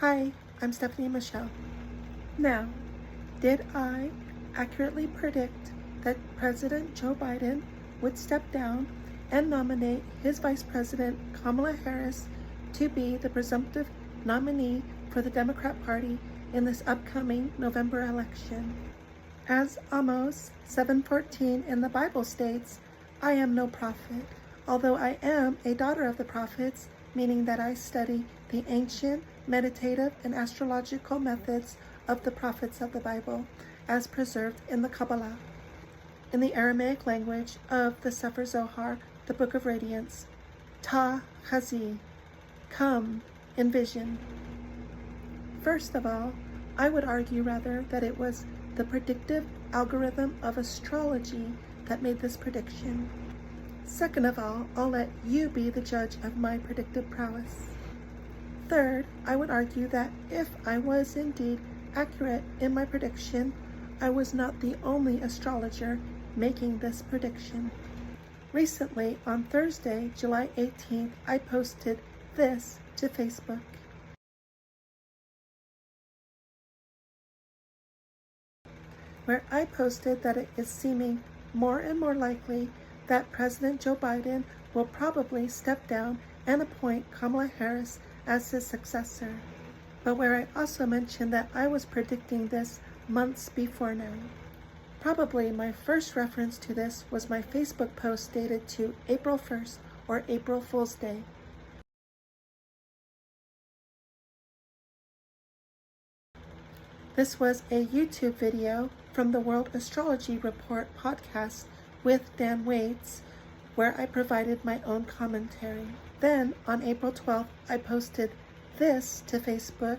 Hi, I'm Stephanie Michelle. Now, did I accurately predict that President Joe Biden would step down and nominate his Vice President Kamala Harris to be the presumptive nominee for the Democrat Party in this upcoming November election? As Amos 7:14 in the Bible states, I am no prophet, although I am a daughter of the prophets, meaning that I study the ancient, meditative, and astrological methods of the prophets of the Bible, as preserved in the Kamala. In the Aramaic language of the Sefer Zohar, the Book of Radiance, Ta Chazi, come in vision. First of all, I would argue rather that it was the predictive algorithm of astrology that made this prediction. Second of all, I'll let you be the judge of my predictive prowess. Third, I would argue that if I was indeed accurate in my prediction, I was not the only astrologer making this prediction. Recently, on Thursday, July 18th, I posted this to Facebook. Where I posted that it is seeming more and more likely that President Joe Biden will probably step down and appoint Kamala Harris as his successor, but where I also mentioned that I was predicting this months before now. Probably my first reference to this was my Facebook post dated to April 1st or April Fool's Day. This was a YouTube video from the World Astrology Report podcast with Dan Waits, where I provided my own commentary. Then, on April 12th, I posted this to Facebook,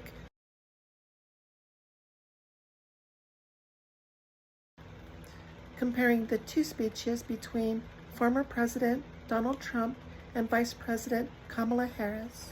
comparing the two speeches between former President Donald Trump and Vice President Kamala Harris,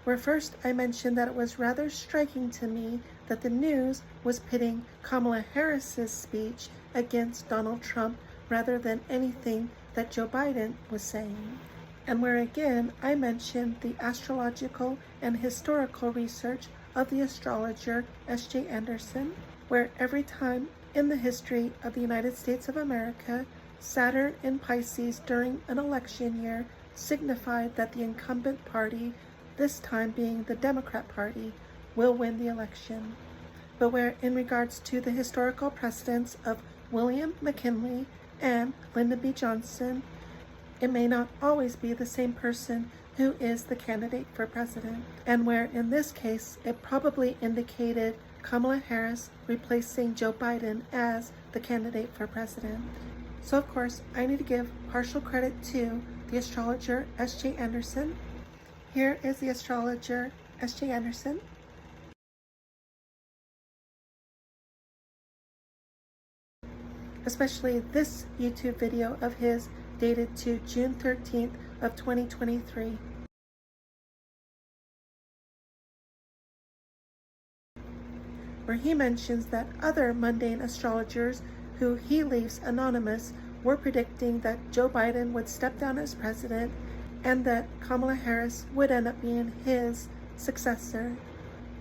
where first I mentioned that it was rather striking to me that the news was pitting Kamala Harris's speech against Donald Trump rather than anything that Joe Biden was saying. And where again I mentioned the astrological and historical research of the astrologer S.J. Anderson, where every time in the history of the United States of America, Saturn in Pisces during an election year signified that the incumbent party, this time being the Democrat Party, will win the election. But where in regards to the historical precedents of William McKinley and Lyndon B. Johnson, it may not always be the same person who is the candidate for president, and where in this case it probably indicated Kamala Harris replacing Joe Biden as the candidate for president. So of course I need to give partial credit to the astrologer S.J. Anderson. Here is the astrologer S.J. Anderson. Especially this YouTube video of his dated to June 13th of 2023. Where he mentions that other mundane astrologers who he leaves anonymous were predicting that Joe Biden would step down as president and that Kamala Harris would end up being his successor.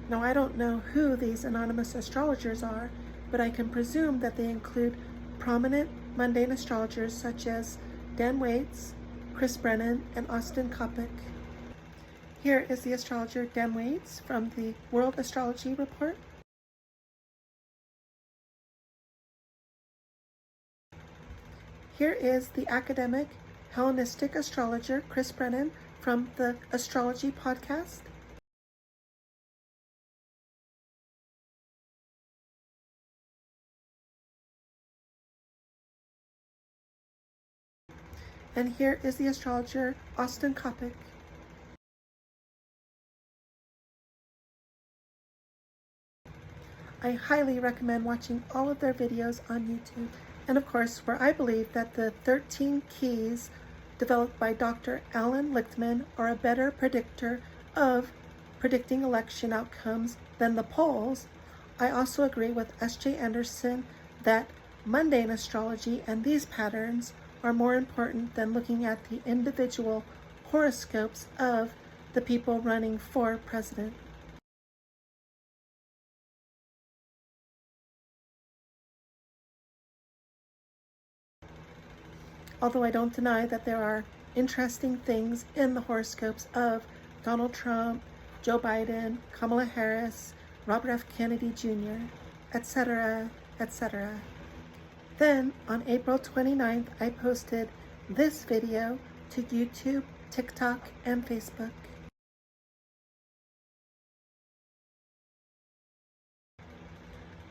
Now, I don't know who these anonymous astrologers are, but I can presume that they include prominent mundane astrologers such as Dan Waits, Chris Brennan, and Austin Coppock. Here is the astrologer Dan Waits from the World Astrology Report. Here is the academic Hellenistic astrologer Chris Brennan from the Astrology podcast. And here is the astrologer Austin Coppock. I highly recommend watching all of their videos on YouTube. And of course, where I believe that the 13 keys developed by Dr. Alan Lichtman are a better predictor of predicting election outcomes than the polls, I also agree with S.J. Anderson that mundane astrology and these patterns are more important than looking at the individual horoscopes of the people running for president. although I don't deny that there are interesting things in the horoscopes of Donald Trump, Joe Biden, Kamala Harris, Robert F. Kennedy Jr., etc., etc. Then, on April 29th, I posted this video to YouTube, TikTok, and Facebook.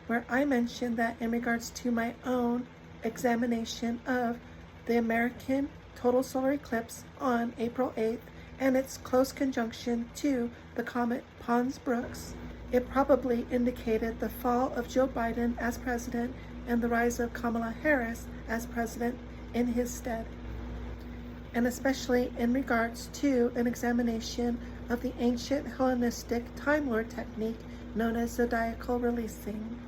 Where I mentioned that in regards to my own examination of the American total solar eclipse on April 8th and its close conjunction to the comet Pons-Brooks, it probably indicated the fall of Joe Biden as president and the rise of Kamala Harris as president in his stead, and especially in regards to an examination of the ancient Hellenistic Time Lord technique known as zodiacal releasing,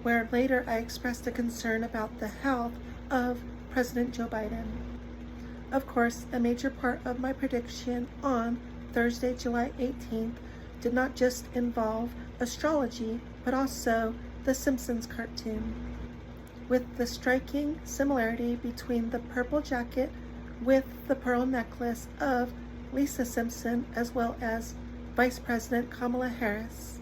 where later I expressed a concern about the health of President Joe Biden. Of course, a major part of my prediction on Thursday, July 18th did not just involve astrology, but also the Simpsons cartoon, with the striking similarity between the purple jacket with the pearl necklace of Lisa Simpson as well as Vice President Kamala Harris.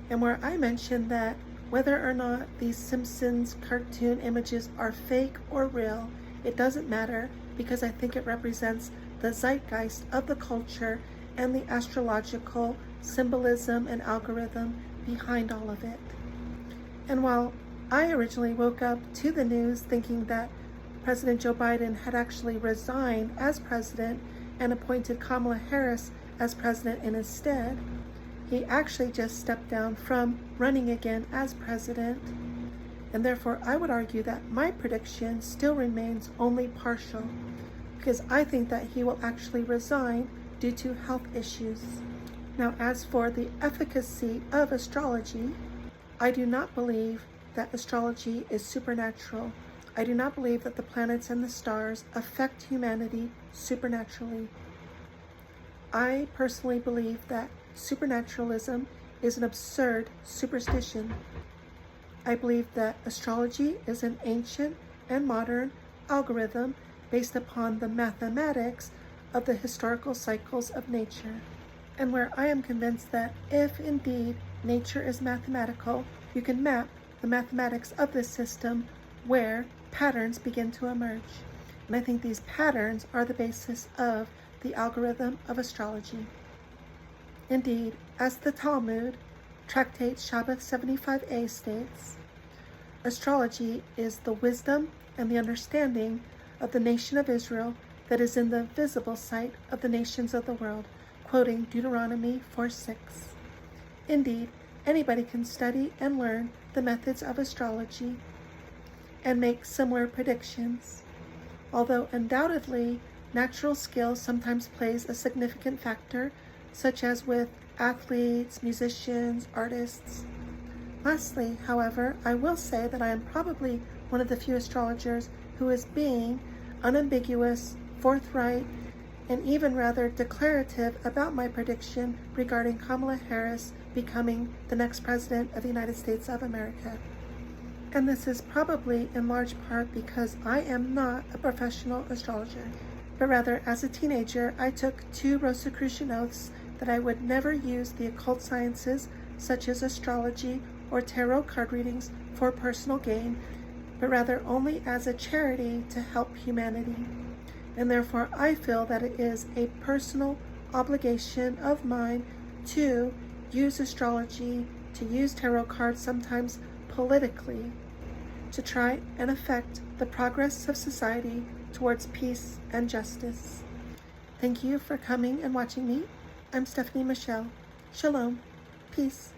And where I mentioned that whether or not these Simpsons cartoon images are fake or real, it doesn't matter, because I think it represents the zeitgeist of the culture and the astrological symbolism and algorithm behind all of it. And while I originally woke up to the news thinking that President Joe Biden had actually resigned as president and appointed Kamala Harris as president in his stead, he actually just stepped down from running again as president, and therefore I would argue that my prediction still remains only partial, because I think that he will actually resign due to health issues. Now, as for the efficacy of astrology, I do not believe that astrology is supernatural. I do not believe that the planets and the stars affect humanity supernaturally. I personally believe that supernaturalism is an absurd superstition. I believe that astrology is an ancient and modern algorithm based upon the mathematics of the historical cycles of nature, and where I am convinced that if indeed nature is mathematical, you can map the mathematics of this system where patterns begin to emerge. And I think these patterns are the basis of the algorithm of astrology. Indeed, as the Talmud, Tractate Shabbat 75a states, astrology is the wisdom and the understanding of the nation of Israel that is in the visible sight of the nations of the world, quoting Deuteronomy 4:6. Indeed, anybody can study and learn the methods of astrology and make similar predictions, although undoubtedly natural skill sometimes plays a significant factor, such as with athletes, musicians, artists. Lastly, however, I will say that I am probably one of the few astrologers who is being unambiguous, forthright, and even rather declarative about my prediction regarding Kamala Harris becoming the next president of the United States of America. And this is probably in large part because I am not a professional astrologer, but rather as a teenager I took 2 Rosicrucian oaths that I would never use the occult sciences such as astrology or tarot card readings for personal gain, but rather only as a charity to help humanity. And therefore I feel that it is a personal obligation of mine to use astrology, to use tarot cards, sometimes politically, to try and affect the progress of society towards peace and justice. Thank you for coming and watching me. I'm Stephanie Michelle. Shalom. Peace.